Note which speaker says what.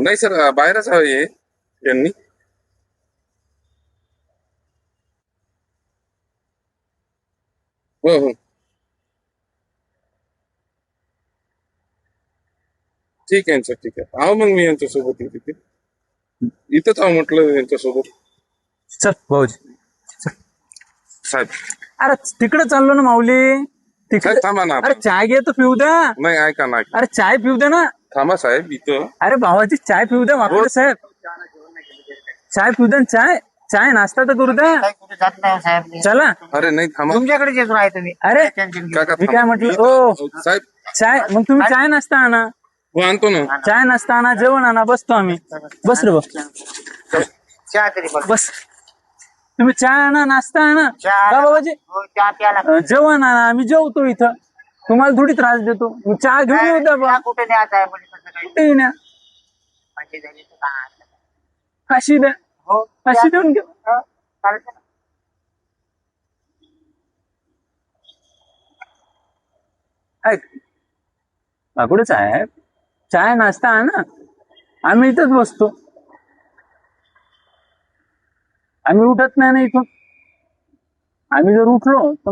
Speaker 1: नाही सर, बाहेरच हवे यांनी. हो हो, ठीक आहे सर, ठीक आहे. आहो मग मी यांच्यासोबत तिथे इथंच आहो म्हटलं यांच्यासोबत.
Speaker 2: चल भाऊजी.
Speaker 1: साहेब
Speaker 2: अरे तिकडे चाललो ना माऊली, तिकडे.
Speaker 1: साहेब थांबा ना.
Speaker 2: अरे चाय घे तर पिऊ द्या.
Speaker 1: नाही ऐका ना,
Speaker 2: अरे चाय पिऊ दे ना.
Speaker 1: थांबा साहेब इथं.
Speaker 2: अरे भावाची चाय पिऊ द्या वाकडे साहेब. चाय पिऊ द्या, चाय चाय नाश्ता तर करू द्या.
Speaker 3: कुठे जात नाही साहेब.
Speaker 2: चला.
Speaker 1: अरे नाही थांबा
Speaker 3: तुमच्याकडे येतो आहे तुम्ही.
Speaker 2: अरे
Speaker 1: काका,
Speaker 2: मी काय
Speaker 1: थांबा.
Speaker 2: म्हटलं, ओ
Speaker 1: साहेब
Speaker 2: चाय, मग तुम्ही चाय नाश्ता आणा.
Speaker 1: हो आणतो ना.
Speaker 2: चाय नाश्ता आणा, जेवण आणा, बसतो आम्ही. बस रे बस.
Speaker 3: चहा तरी बघ.
Speaker 2: बस तुम्ही चाय आणा, नाश्ता आणा.
Speaker 3: चहा
Speaker 2: का बाबाजी,
Speaker 3: हो, चहा प्याला.
Speaker 2: जेवण आणा, आम्ही जेवतो इथं. तुम्हाला थोडी त्रास देतो. मग चहा घेऊन येऊ द्या बा.
Speaker 3: चहा कुठे न्यायचा आहे म्हणजे कसं काही
Speaker 2: कुठेही न्या.
Speaker 3: पैसे झाले तर काय?
Speaker 2: फाशी द्या,
Speaker 3: हो
Speaker 2: फाशी देऊन घेऊ.
Speaker 3: हो, चालतं ना.
Speaker 2: ऐक कुठे साहेब, चाय नाश्ता आणा, आम्ही इथंच बसतो. आम्ही उठत नाही ना इथून. आम्ही जर उठलो तर